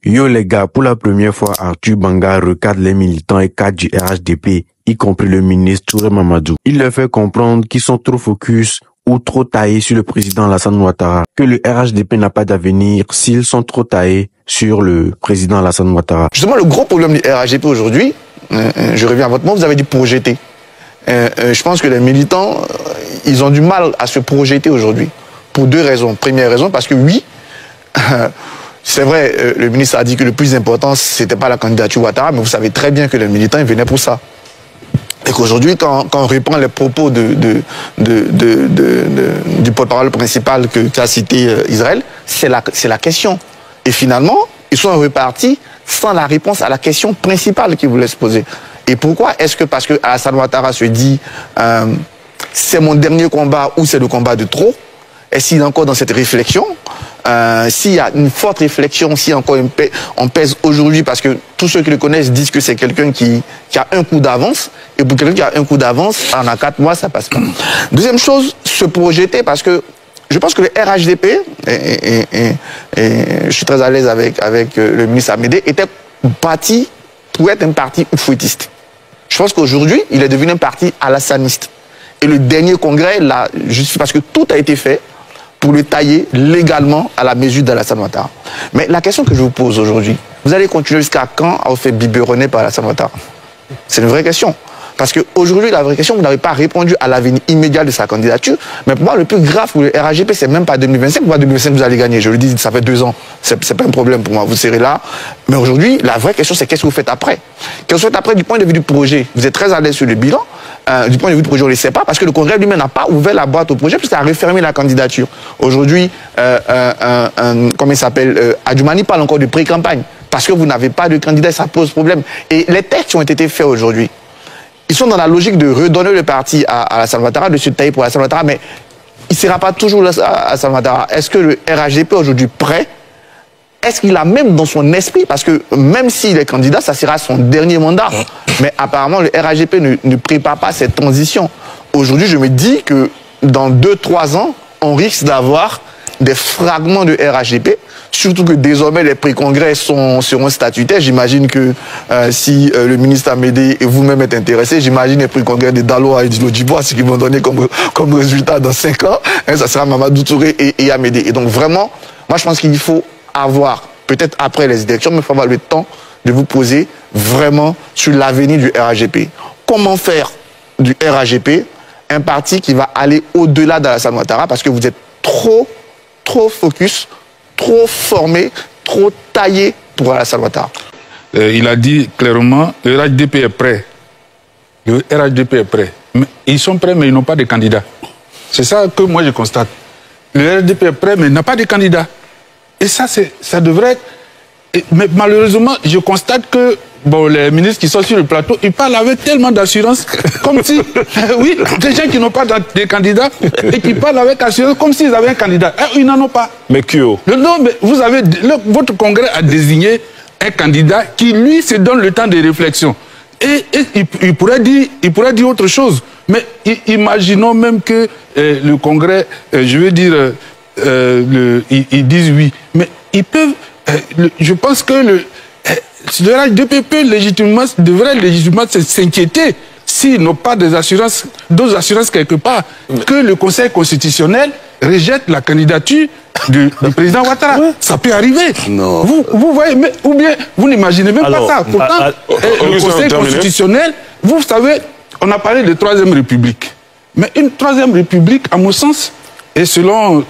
Yo les gars, pour la première fois, Arthur Banga recadre les militants et cadres du RHDP, y compris le ministre Touré Mamadou. Il leur fait comprendre qu'ils sont trop focus ou trop taillés sur le président Alassane Ouattara, que le RHDP n'a pas d'avenir s'ils sont trop taillés sur le président Alassane Ouattara. Justement, le gros problème du RHDP aujourd'hui, je reviens à votre mot, vous avez dit projeter. Je pense que les militants, ils ont du mal à se projeter aujourd'hui, pour deux raisons. Première raison, parce que oui, c'est vrai, le ministre a dit que le plus important, c'était pas la candidature Ouattara, mais vous savez très bien que les militants, ils venaient pour ça. Et qu'aujourd'hui, quand on reprend les propos du porte-parole principal qu'a cité Israël, c'est la question. Et finalement, ils sont repartis sans la réponse à la question principale qu'ils voulaient se poser. Et pourquoi? Est-ce que parce que Alassane Ouattara se dit c'est mon dernier combat ou c'est le combat de trop? Est-ce qu'il est encore dans cette réflexion? S'il y a une forte réflexion, si encore on pèse aujourd'hui, parce que tous ceux qui le connaissent disent que c'est quelqu'un qui a un coup d'avance, et pour quelqu'un qui a un coup d'avance, en a 4 mois, ça passe pas. Deuxième chose, se projeter, parce que je pense que le RHDP, et je suis très à l'aise avec le ministre Amédée, était parti pour être un parti oufouettiste. Je pense qu'aujourd'hui, il est devenu un parti alassaniste. Et le dernier congrès, là, juste parce que tout a été fait pour le tailler légalement à la mesure d'Alassane Ouattara. Mais la question que je vous pose aujourd'hui, vous allez continuer jusqu'à quand à vous faire biberonner par Alassane Ouattara? C'est une vraie question. Parce qu'aujourd'hui, la vraie question, vous n'avez pas répondu à l'avenir immédiat de sa candidature. Mais pour moi, le plus grave pour le RHDP, c'est même pas 2025. Pour moi, 2025, vous allez gagner. Je le dis, ça fait 2 ans. C'est pas un problème pour moi. Vous serez là. Mais aujourd'hui, la vraie question, c'est qu'est-ce que vous faites après? Qu'est-ce que vous faites après du point de vue du projet? Vous êtes très à l'aise sur le bilan. Du point de vue du projet, on ne le sait pas. Parce que le Congrès lui-même n'a pas ouvert la boîte au projet, puisqu'il a refermé la candidature. Aujourd'hui, comment il s'appelle, Adjoumani parle encore de pré-campagne. Parce que vous n'avez pas de candidat, ça pose problème. Et les textes qui ont été faits aujourd'hui, ils sont dans la logique de redonner le parti à Alassane Ouattara, de se tailler pour Alassane Ouattara, mais il ne sera pas toujours là à Alassane Ouattara. Est-ce que le RHDP aujourd'hui prêt? Est-ce qu'il a même dans son esprit, parce que même s'il est candidat, ça sera son dernier mandat. Mais apparemment, le RHDP ne prépare pas cette transition. Aujourd'hui, je me dis que dans 2-3 ans, on risque d'avoir des fragments de RHDP, surtout que désormais les pré-congrès seront statutaires. J'imagine que si le ministre Amédée et vous-même êtes intéressés, j'imagine les pré-congrès de Daloa et de Djibois, ce qu'ils vont donner comme résultat dans 5 ans, hein, ça sera Mamadou Touré et Amédée. Et donc vraiment, moi je pense qu'il faut avoir, peut-être après les élections, mais il faut avoir le temps de vous poser vraiment sur l'avenir du RHDP. Comment faire du RHDP un parti qui va aller au-delà d'Alassane Ouattara, parce que vous êtes trop focus, trop formé, trop taillé pour Alassane Ouattara. Il a dit clairement, le RHDP est prêt. Le RHDP est prêt. Mais ils sont prêts, mais ils n'ont pas de candidat. C'est ça que moi je constate. Le RHDP est prêt, mais il n'a pas de candidat. Et ça, ça devrait être... Mais malheureusement, je constate que bon, les ministres qui sont sur le plateau, ils parlent avec tellement d'assurance, comme si... oui, des gens qui n'ont pas de candidat, et qui parlent avec assurance comme s'ils avaient un candidat. Ils n'en ont pas. Mais Kyo. Non, mais vous avez... votre congrès a désigné un candidat qui, lui, se donne le temps de réflexion. Et il pourrait dire autre chose. Mais imaginons même que le congrès, je veux dire, ils disent oui. Mais ils peuvent... je pense que le RHDP devrait légitimement s'inquiéter s'ils n'ont pas d'autres assurances quelque part, que le Conseil constitutionnel rejette la candidature du président Ouattara. Oui. Ça peut arriver. Non. Vous voyez, mais, ou bien vous n'imaginez même pas ça. Pourtant, le Conseil constitutionnel, vous savez, on a parlé de 3e République. Mais une 3e République, à mon sens, et selon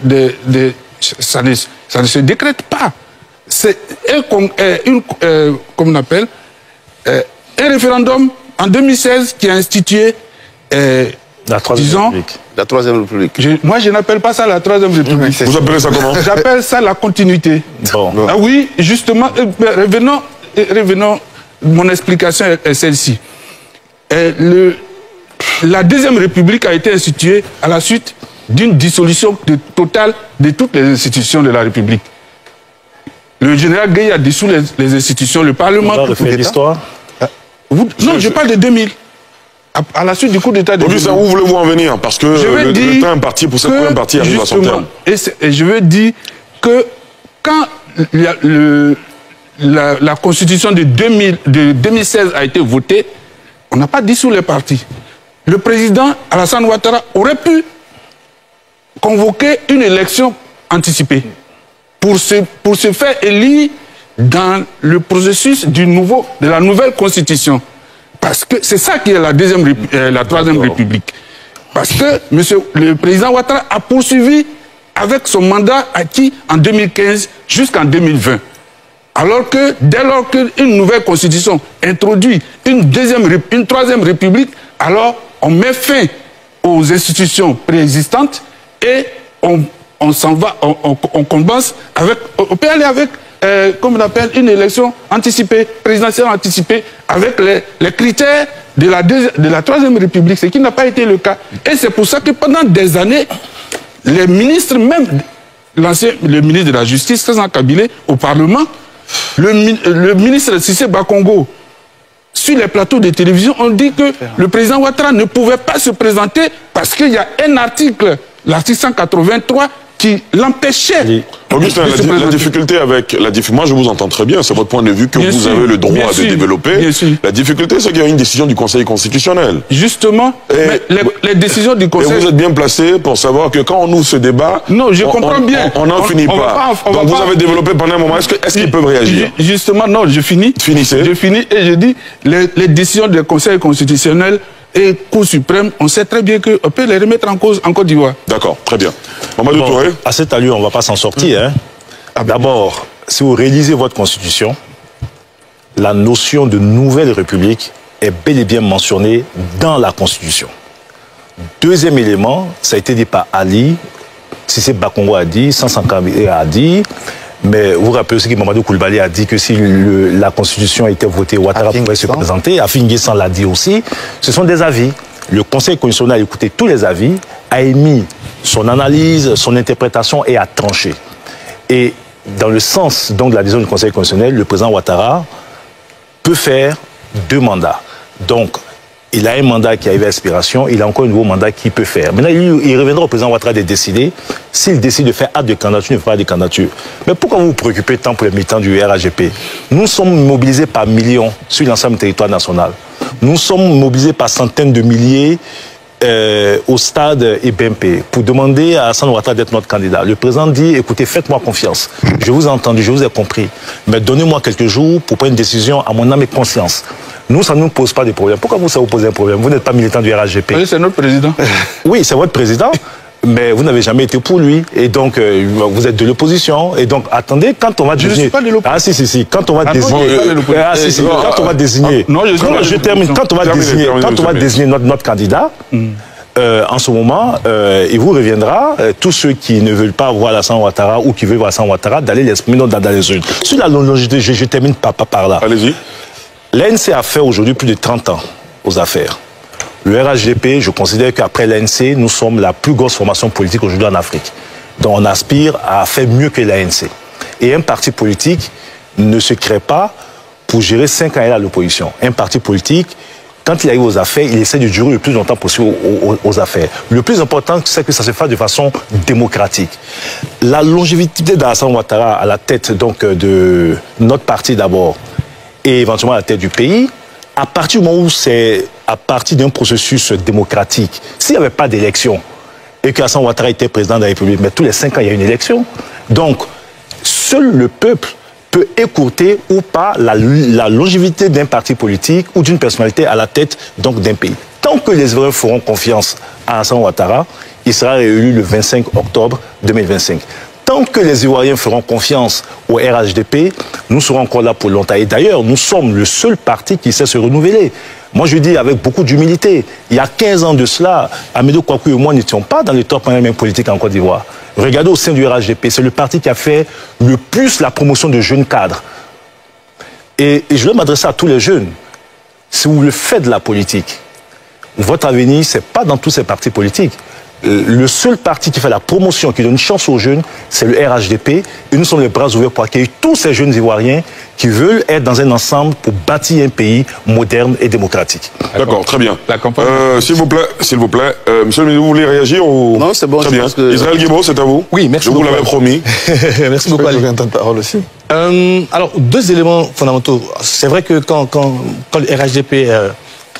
ça ne se décrète pas. C'est comme on appelle, un référendum en 2016 qui a institué, la 3e République. La 3e République. Moi, je n'appelle pas ça la 3e République. Vous appelez ça comment? J'appelle ça la continuité. Bon. Ah oui, justement, revenons, mon explication est celle-ci. La 2e République a été instituée à la suite d'une dissolution totale de toutes les institutions de la République. Le général Gueye a dissous les institutions, le Parlement... Vous refait l'histoire? Non, je parle de 2000. À la suite du coup d'État de... Auguste, où voulez-vous en venir? Parce que le temps imparti pour cette première partie arrive à son terme. Et je veux dire que quand la constitution de 2016 a été votée, on n'a pas dissous les partis. Le président Alassane Ouattara aurait pu convoquer une élection anticipée pour se faire élire dans le processus de la nouvelle constitution. Parce que c'est ça qui est la troisième république. Parce que le président Ouattara a poursuivi avec son mandat acquis en 2015 jusqu'en 2020. Alors que dès lors qu'une nouvelle constitution introduit une troisième république, alors on met fin aux institutions préexistantes et on s'en va, on commence avec, on peut aller avec, comme on appelle, une élection anticipée, présidentielle anticipée, avec les critères de la troisième république, ce qui n'a pas été le cas. Et c'est pour ça que pendant des années, les ministres, même le ministre de la Justice, Christian Kabilé, au Parlement, le ministre Cissé Bakongo, sur les plateaux de télévision, on dit que le président Ouattara ne pouvait pas se présenter parce qu'il y a un article, l'article 183, qui l'empêchait. Augustin, la difficulté avec moi je vous entends très bien, c'est votre point de vue que vous avez le droit de développer. La difficulté, c'est qu'il y a une décision du Conseil constitutionnel. Justement, mais les décisions du Conseil... Et vous êtes bien placé pour savoir que quand on ouvre ce débat, non, je comprends bien. On n'en finit pas. Donc vous avez développé pendant un moment, est-ce qu'ils peuvent réagir? Justement, non, je finis. Finissez. Je finis et je dis, les décisions du Conseil constitutionnel et Cour suprême, on sait très bien qu'on peut les remettre en cause en Côte d'Ivoire. D'accord, très bien. Mamadou Touré. À cette allure, on ne va pas s'en sortir. D'abord, si vous réalisez votre constitution, la notion de nouvelle république est bel et bien mentionnée dans la constitution. Deuxième élément, ça a été dit par Ali, Cissé Bakongo a dit, Sansanka a dit, mais vous vous rappelez aussi que Mamadou Koulibaly a dit que si la constitution a été votée, Ouattara pourrait se présenter. Afin Guessan l'a dit aussi. Ce sont des avis. Le Conseil constitutionnel a écouté tous les avis, a émis son analyse, son interprétation et a tranché. Et dans le sens donc, de la décision du Conseil constitutionnel, le président Ouattara peut faire 2 mandats. Donc, il a un mandat qui arrive à expiration, il a encore un nouveau mandat qu'il peut faire. Maintenant, il reviendra au président Ouattara de décider. S'il décide de faire acte de candidature, il ne fera pas de candidature. Mais pourquoi vous vous préoccupez tant pour les militants du RHDP? Nous sommes mobilisés par millions sur l'ensemble du territoire national. Nous sommes mobilisés par centaines de milliers au stade EBMP pour demander à Alassane Ouattara d'être notre candidat. Le président dit, écoutez, faites-moi confiance. Je vous ai entendu, je vous ai compris. Mais donnez-moi quelques jours pour prendre une décision à mon âme et conscience. Nous, ça ne nous pose pas de problème. Pourquoi vous, ça vous pose un problème? Vous n'êtes pas militant du RHDP. Oui, c'est notre président. Oui, c'est votre président. Mais vous n'avez jamais été pour lui. Et donc, vous êtes de l'opposition. Et donc, attendez, quand on va désigner... Je ne suis pas de l'opposition. Ah, si. Quand on va désigner... Ah, si. Quand on va désigner... Non, je termine. Quand on va désigner notre candidat, en ce moment, il vous reviendra, tous ceux qui ne veulent pas voir Alassane Ouattara ou qui veulent voir Alassane Ouattara, d'aller l'exprimer dans les urnes. Sur la longévité, je termine par là. Allez-y. L'ANC a fait aujourd'hui plus de 30 ans aux affaires. Le RHDP, je considère qu'après l'ANC, nous sommes la plus grosse formation politique aujourd'hui en Afrique. Donc on aspire à faire mieux que l'ANC. Et un parti politique ne se crée pas pour gérer 5 ans à l'opposition. Un parti politique, quand il arrive aux affaires, il essaie de durer le plus longtemps possible aux affaires. Le plus important, c'est que ça se fasse de façon démocratique. La longévité d'Alassane Ouattara à la tête donc, de notre parti d'abord, et éventuellement à la tête du pays, à partir du moment où c'est à partir d'un processus démocratique, s'il n'y avait pas d'élection, et qu'Alassane Ouattara était président de la République, mais tous les 5 ans, il y a une élection, donc seul le peuple peut écourter ou pas la longévité d'un parti politique ou d'une personnalité à la tête d'un pays. Tant que les Ivoiriens feront confiance à Alassane Ouattara, il sera réélu le 25 octobre 2025. Tant que les Ivoiriens feront confiance au RHDP, nous serons encore là pour longtemps. Et d'ailleurs, nous sommes le seul parti qui sait se renouveler. Moi, je dis avec beaucoup d'humilité, il y a 15 ans de cela, Amédée Kouakou et moi n'étions pas dans les top même politiques en Côte d'Ivoire. Regardez au sein du RHDP, c'est le parti qui a fait le plus la promotion de jeunes cadres. Et je veux m'adresser à tous les jeunes. Si vous le faites de la politique, votre avenir, ce n'est pas dans tous ces partis politiques. Le seul parti qui fait la promotion, qui donne une chance aux jeunes, c'est le RHDP. Et nous sommes les bras ouverts pour accueillir tous ces jeunes Ivoiriens qui veulent être dans un ensemble pour bâtir un pays moderne et démocratique. D'accord, très bien. S'il vous plaît, monsieur le ministre, vous voulez réagir ou... Non, c'est bon. Très bien. Israël Guibault, c'est à vous. Oui, merci beaucoup. Je vous l'avais promis. Merci beaucoup. Je viens de parole aussi. Alors, deux éléments fondamentaux. C'est vrai que quand le RHDP,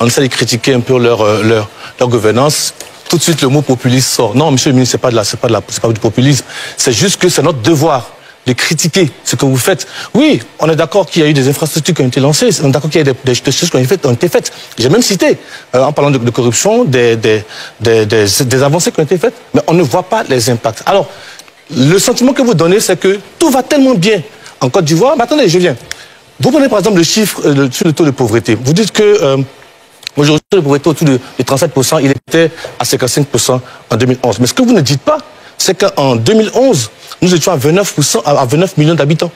on essaie de critiquer un peu leur gouvernance, tout de suite le mot populiste sort. Non, monsieur le ministre, c'est pas du populisme. C'est juste que c'est notre devoir de critiquer ce que vous faites. Oui, on est d'accord qu'il y a eu des infrastructures qui ont été lancées, on est d'accord qu'il y a des choses qui ont été faites. J'ai même cité, en parlant de corruption, des avancées qui ont été faites, mais on ne voit pas les impacts. Alors, le sentiment que vous donnez, c'est que tout va tellement bien en Côte d'Ivoire. Mais attendez, je viens. Vous prenez par exemple le chiffre sur le taux de pauvreté. Vous dites que aujourd'hui, le taux de pauvreté autour de 37%, il était à 55% en 2011. Mais ce que vous ne dites pas, c'est qu'en 2011, nous étions à 29 millions d'habitants.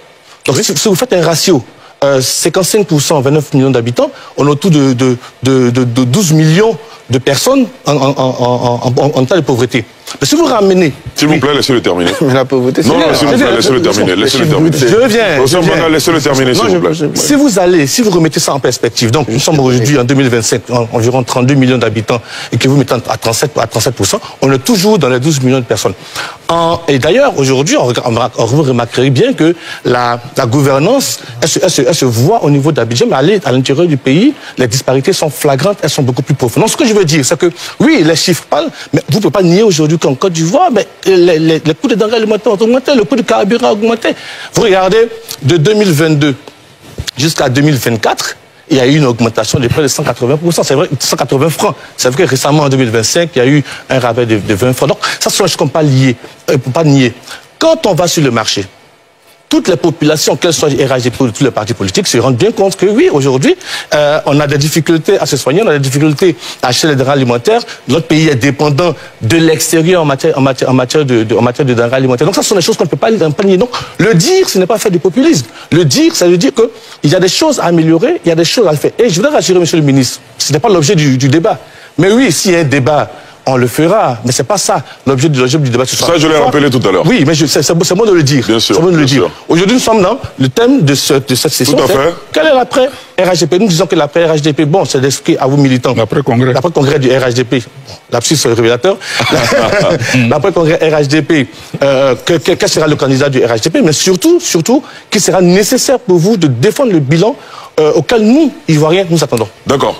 Donc si vous faites un ratio, 55%, 29 millions d'habitants, on est autour de 12 millions de personnes en tas de pauvreté. Mais si vous ramenez... S'il vous plaît, laissez-le terminer. Mais la pauvreté, non, s'il vous plaît, laissez-le terminer. Je viens. Laissez-le terminer, s'il vous plaît. Si vous remettez ça en perspective, donc nous sommes aujourd'hui en 2025, environ 32 millions d'habitants, et que vous mettez à 37%, on est toujours dans les 12 millions de personnes. Et d'ailleurs, aujourd'hui, vous remarquerez bien que la gouvernance, elle se voit au niveau d'Abidjan, mais à l'intérieur du pays, les disparités sont flagrantes, elles sont beaucoup plus profondes. Donc ce que je veux dire, c'est que, oui, les chiffres parlent, mais vous ne pouvez pas nier aujourd'hui qu'en Côte d'Ivoire, les coûts de denrées alimentaires ont augmenté, le coût du carburant a augmenté. Vous regardez, de 2022 jusqu'à 2024, il y a eu une augmentation de près de 180%, c'est vrai, 180 francs. C'est vrai que récemment, en 2025, il y a eu un rabais de 20 francs. Donc, ça, ce sont des choses qu'on ne peut pas nier. Quand on va sur le marché, toutes les populations, qu'elles soient RHDP ou de tous les partis politiques, se rendent bien compte que oui, aujourd'hui, on a des difficultés à se soigner, on a des difficultés à acheter les denrées alimentaires. Notre pays est dépendant de l'extérieur en matière de denrées alimentaires. Donc ça, ce sont des choses qu'on ne peut pas nier. Donc le dire, ce n'est pas faire du populisme. Le dire, ça veut dire qu'il y a des choses à améliorer, il y a des choses à faire. Et je voudrais rassurer monsieur le ministre, ce n'est pas l'objet du débat. Mais oui, s'il y a un débat, on le fera, mais c'est pas ça l'objet du débat ce soir. Ça, je l'ai rappelé tout à l'heure. Oui, mais c'est bon de le dire. Bien sûr. C'est bon de le dire. Aujourd'hui, nous sommes dans le thème de cette session. Tout à fait. Quel est l'après-RHDP? Nous disons que l'après-RHDP, bon, c'est d'expliquer à vous militants. L'après-congrès. L'après-congrès du RHDP. L'abscisse sur le révélateur. L'après-congrès RHDP. Quel sera le candidat du RHDP? Mais surtout, qu'il sera nécessaire pour vous de défendre le bilan auquel nous, Ivoiriens, nous attendons. D'accord.